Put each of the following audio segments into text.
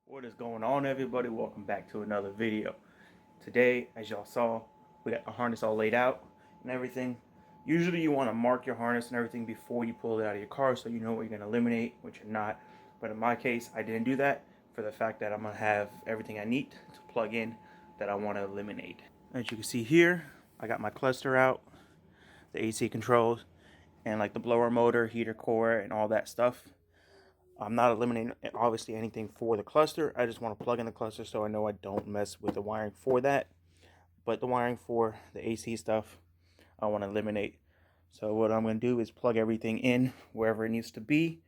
What is going on, everybody? Welcome back to another video. Today, as y'all saw, we got the harness all laid out and everything. Usually you want to mark your harness and everything before you pull it out of your car so you know what you're going to eliminate, what you're not. But in my case, I didn't do that for the fact that I'm going to have everything I need to plug in that I want to eliminate. As you can see here, I got my cluster out, the AC controls, and like the blower motor, heater core, and all that stuff. I'm not eliminating obviously anything for the cluster. I just want to plug in the cluster so I know I don't mess with the wiring for that. But the wiring for the AC stuff, I want to eliminate. So what I'm going to do is plug everything in wherever it needs to be.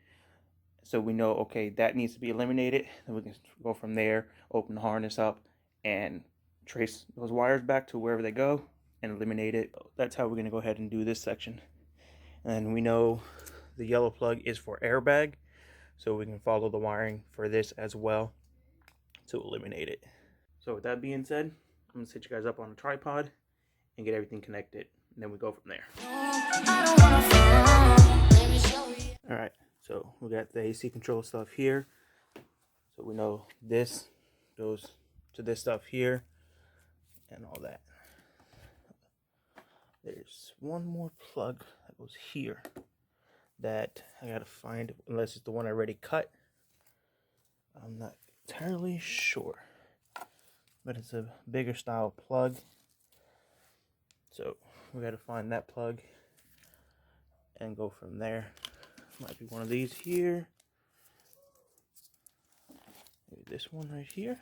So we know, okay, that needs to be eliminated. Then we can go from there, open the harness up, and trace those wires back to wherever they go and eliminate it. That's how we're going to go ahead and do this section. And we know the yellow plug is for airbag. So we can follow the wiring for this as well to eliminate it. So with that being said, I'm going to set you guys up on a tripod and get everything connected. And then we go from there. Alright, so we got the AC control stuff here. So we know this goes to this stuff here and all that. There's one more plug that goes here that I gotta find, unless it's the one I already cut. I'm not entirely sure, but it's a bigger style plug, so we gotta find that plug and go from there. Might be one of these here, maybe this one right here,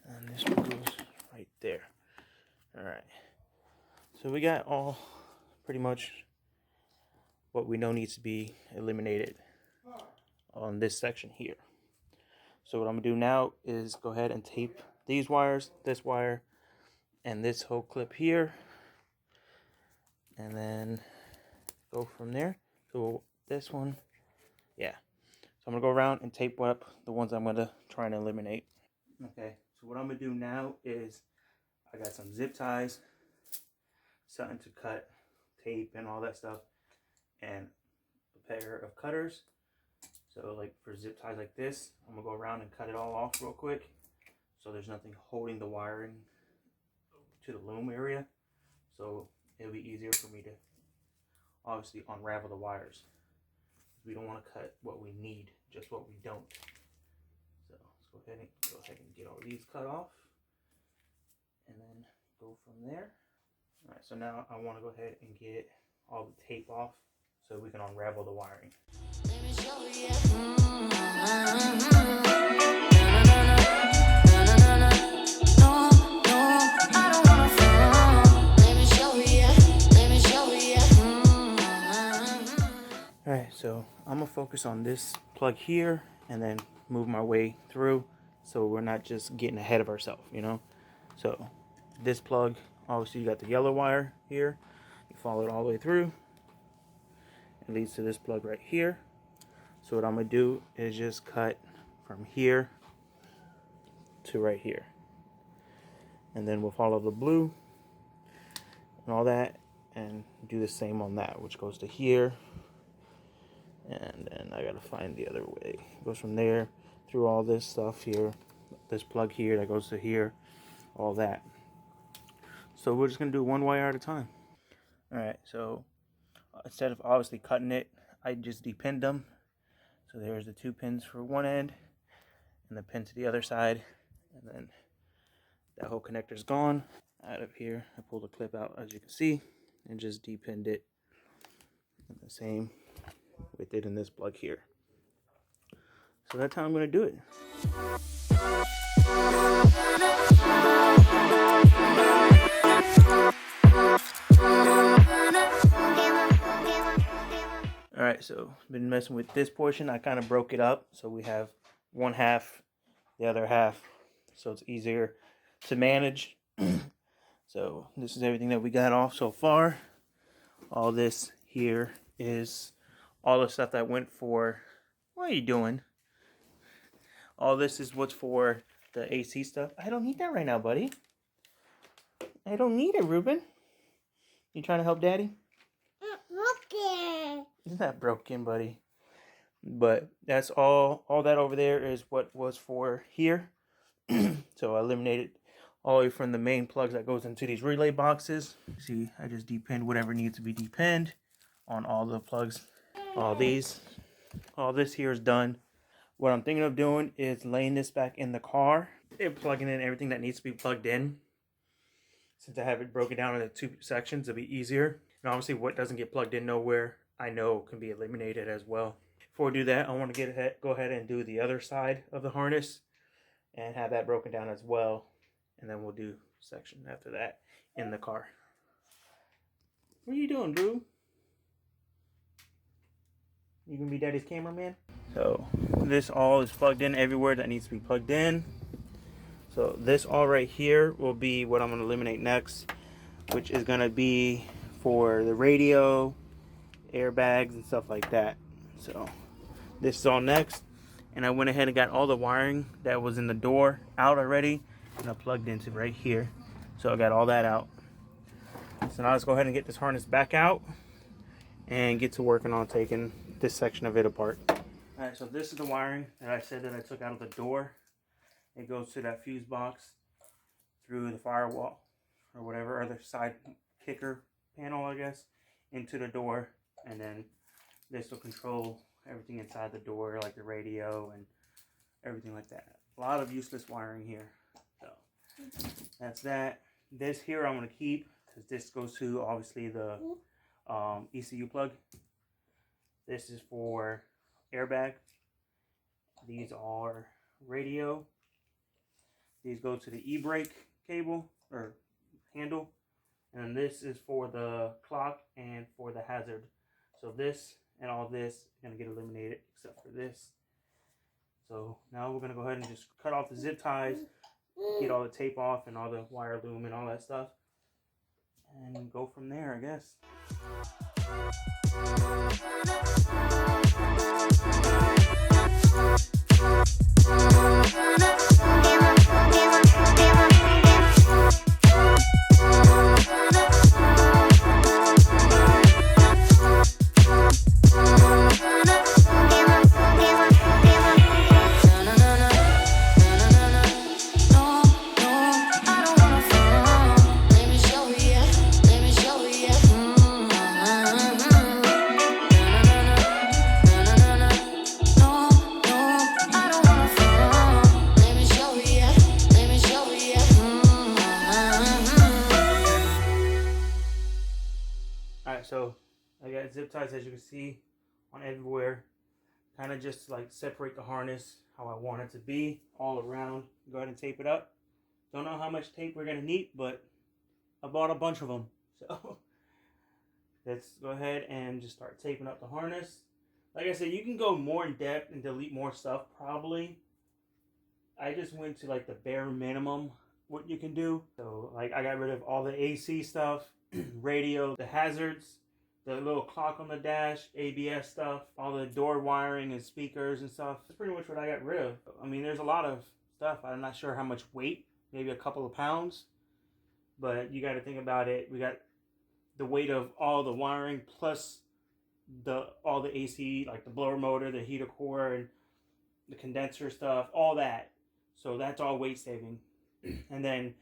and this one goes right there. All right. So we got all pretty much what we know needs to be eliminated on this section here. So what I'm gonna do now is go ahead and tape these wires, this wire, and this whole clip here, and then go from there. So this one, yeah. So I'm gonna go around and tape up the ones I'm gonna try and eliminate. Okay, so what I'm gonna do now is I got some zip ties, something to cut, tape and all that stuff, and a pair of cutters. So like for zip ties like this, I'm gonna go around and cut it all off real quick so there's nothing holding the wiring to the loom area. So it'll be easier for me to obviously unravel the wires. We don't want to cut what we need, just what we don't. So let's go ahead and get all these cut off and then go from there. All right, so now I want to go ahead and get all the tape off so we can unravel the wiring. All right, so I'm gonna focus on this plug here and then move my way through so we're not just getting ahead of ourselves, you know? So this plug, obviously you got the yellow wire here, you follow it all the way through, it leads to this plug right here. So what I'm gonna do is just cut from here to right here, and then we'll follow the blue and all that and do the same on that, which goes to here, and then I gotta find the other way. It goes from there through all this stuff here, this plug here that goes to here, all that. So we're just gonna do one wire at a time. All right, so instead of obviously cutting it, I just depinned them. So there's the 2 pins for one end and the pin to the other side, and then that whole connector is gone. Out of here, I pulled the clip out, as you can see, and just depinned it. And the same with it in this plug here. So that's how I'm going to do it. so been messing with this portion. I kind of broke it up so we have one half, the other half, so it's easier to manage. So this is everything that we got off so far. All this here is all the stuff that went for, what are you doing? All this is what's for the AC stuff. I don't need that right now, buddy. I don't need it, Ruben. You trying to help Daddy? Broken. It's not broken, buddy. But that's all that over there is what was for here. So I eliminated all the way from the main plugs that goes into these relay boxes. See, I just depinned whatever needs to be depinned on all the plugs. All this here is done. What I'm thinking of doing is laying this back in the car and plugging in everything that needs to be plugged in. Since I have it broken down into 2 sections, it'll be easier. And obviously what doesn't get plugged in nowhere, I know can be eliminated as well. Before I do that, I want to go ahead and do the other side of the harness and have that broken down as well. And then we'll do section after that in the car. What are you doing, boo? You gonna be Daddy's cameraman? So this all is plugged in everywhere that needs to be plugged in. So this all right here will be what I'm gonna eliminate next, which is gonna be for the radio, airbags, and stuff like that. So this is all next. And I went ahead and got all the wiring that was in the door out already, and I plugged into right here. So I got all that out. So now let's go ahead and get this harness back out and get to working on taking this section of it apart. Alright, so this is the wiring that I said that I took out of the door. It goes to that fuse box through the firewall or whatever other side kicker panel, I guess, into the door, and then this will control everything inside the door, like the radio and everything like that. A lot of useless wiring here. So that's that. This here I'm going to keep because this goes to obviously the ECU plug. This is for airbag. These are radio. These go to the e-brake cable or handle. And this is for the clock and for the hazard. So this and all this is going to get eliminated except for this. So now we're going to go ahead and just cut off the zip ties, get all the tape off and all the wire loom and all that stuff, and go from there, I guess. So I got zip ties, as you can see, on everywhere. Kind of just like separate the harness how I want it to be all around. Go ahead and tape it up. Don't know how much tape we're going to need, but I bought a bunch of them. So let's go ahead and just start taping up the harness. Like I said, you can go more in depth and delete more stuff probably. I just went to like the bare minimum what you can do. So like I got rid of all the AC stuff, radio, the hazards, the little clock on the dash, ABS stuff, all the door wiring and speakers and stuff. That's pretty much what I got rid of. I mean, there's a lot of stuff. I'm not sure how much weight, maybe a couple of pounds, but you got to think about it. We got the weight of all the wiring plus all the AC, like the blower motor, the heater core, and the condenser stuff, all that. So that's all weight saving. And then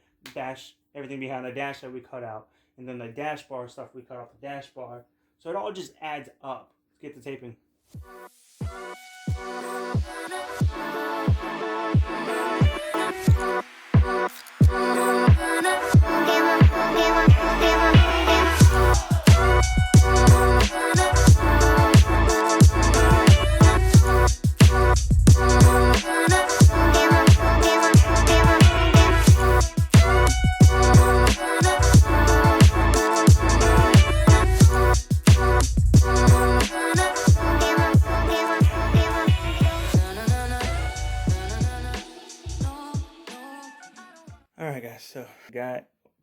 everything behind the dash that we cut out. And then the dash bar stuff we cut off the dash bar. So it all just adds up. Let's get the taping.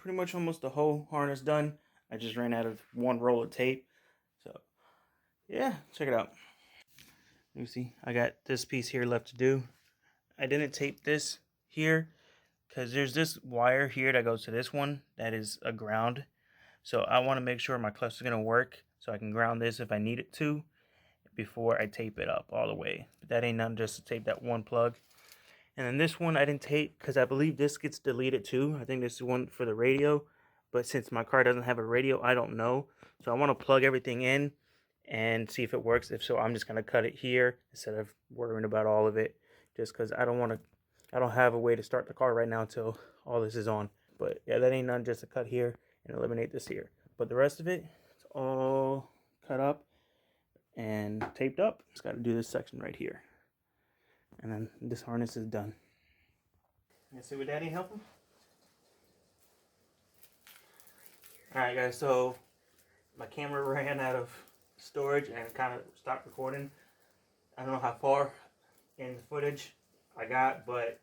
pretty much almost the whole harness done. I just ran out of one roll of tape. So yeah, check it out. You see, I got this piece here left to do. I didn't tape this here because there's this wire here that goes to this one that is a ground. So I want to make sure my cluster is going to work so I can ground this if I need it to before I tape it up all the way. But that ain't nothing, just to tape that one plug. And then this one I didn't tape because I believe this gets deleted too. I think this is one for the radio. But since my car doesn't have a radio, I don't know. So I want to plug everything in and see if it works. If so, I'm just going to cut it here instead of worrying about all of it. Just because I don't have a way to start the car right now until all this is on. But yeah, that ain't nothing, just to cut here and eliminate this here. But the rest of it, it's all cut up and taped up. Just got to do this section right here. And then this harness is done. You see what Daddy helping? Alright guys, so my camera ran out of storage and kind of stopped recording. I don't know how far in the footage I got, but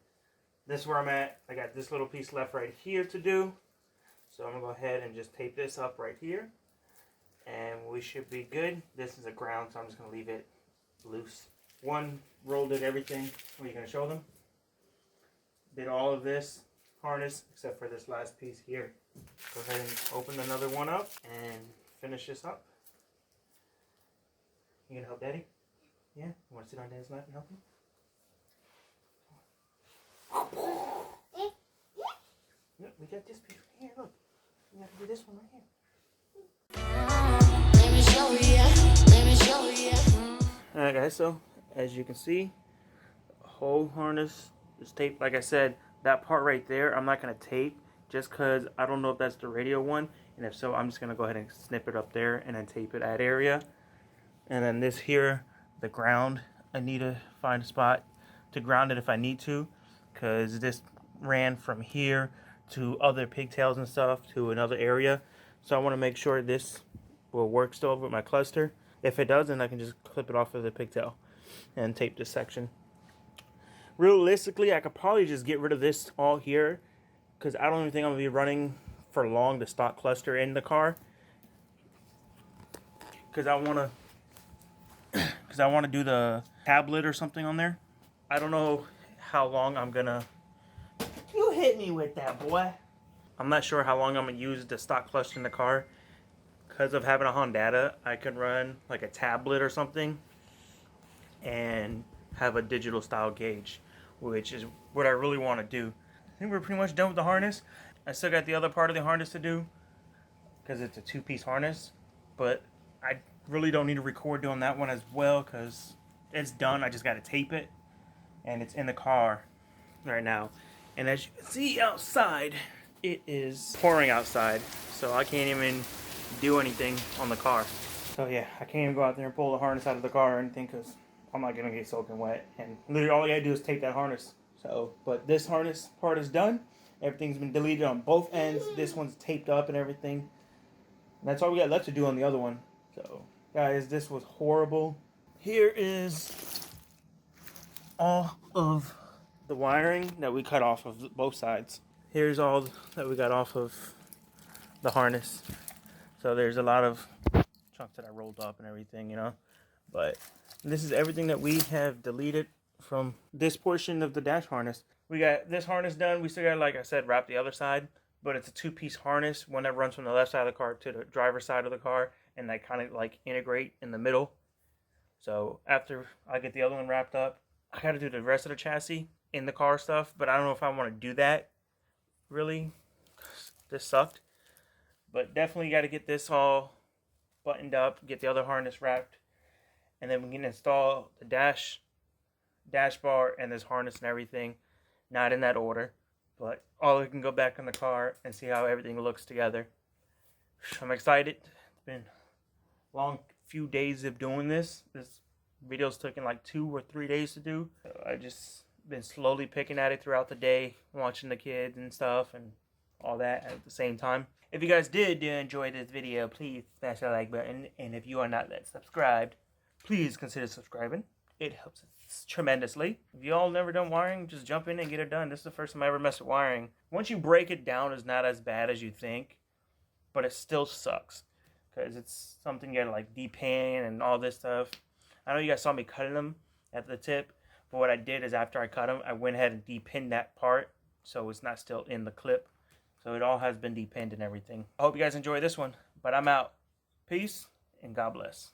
this is where I'm at. I got this little piece left right here to do. So I'm going to go ahead and just tape this up right here. And we should be good. This is a ground, so I'm just going to leave it loose. One roll did everything. What are you going to show them? Did all of this harness except for this last piece here. Go ahead and open another one up and finish this up. You going to help Daddy? Yeah? You want to sit on Dad's lap and help him? Look, we got this piece right here. Look. We got to do this one right here. Let me show you. Let me show you. Alright guys, so as you can see, the whole harness is taped. Like I said, that part right there, I'm not going to tape just because I don't know if that's the radio one. And if so, I'm just going to go ahead and snip it up there and then tape it that area. And then this here, the ground, I need to find a spot to ground it if I need to. Because this ran from here to other pigtails and stuff to another area. So I want to make sure this will work still with my cluster. If it doesn't, I can just clip it off of the pigtail and tape this section. Realistically, I could probably just get rid of this all here because I don't even think I'm going to be running for long the stock cluster in the car. Because I want to do the tablet or something on there. I don't know how long I'm going to... You hit me with that, boy. I'm not sure how long I'm going to use the stock cluster in the car. Because of having a Honda, I can run like a tablet or something and have a digital style gauge, which is what I really want to do. I think we're pretty much done with the harness. I still got the other part of the harness to do because it's a two-piece harness, but I really don't need to record doing that one as well because it's done. I just got to tape it and it's in the car right now. And as you can see outside, it is pouring outside, so I can't even do anything on the car. So yeah, I can't even go out there and pull the harness out of the car or anything because I'm not gonna get soaking wet. And literally all I gotta do is tape that harness. So, but this harness part is done. Everything's been deleted on both ends. This one's taped up and everything. And that's all we got left to do on the other one. So, guys, this was horrible. Here is all of the wiring that we cut off of both sides. Here's all that we got off of the harness. So there's a lot of chunks that I rolled up and everything, you know. But this is everything that we have deleted from this portion of the dash harness. We got this harness done. We still got, like I said, wrap the other side. But it's a two-piece harness. One that runs from the left side of the car to the driver's side of the car. And they kind of like integrate in the middle. So after I get the other one wrapped up, I got to do the rest of the chassis in the car stuff. But I don't know if I want to do that, really. This sucked. But definitely got to get this all buttoned up, get the other harness wrapped, and then we can install the dash bar and this harness and everything. Not in that order, but all we can go back in the car and see how everything looks together. I'm excited. It's been a long few days of doing this. This video's taken like 2 or 3 days to do. So I just been slowly picking at it throughout the day, watching the kids and stuff and all that at the same time. If you guys did enjoy this video, please smash that like button. And if you are not yet subscribed, please consider subscribing. it helps tremendously. If you all never done wiring, just jump in and get it done. This is the first time I ever messed with wiring. Once you break it down, it's not as bad as you think, but it still sucks because it's something you gotta like depin and all this stuff. I know you guys saw me cutting them at the tip, but what I did is after I cut them, I went ahead and depinned that part so it's not still in the clip. So it all has been depinned and everything. I hope you guys enjoy this one, but I'm out. Peace and God bless.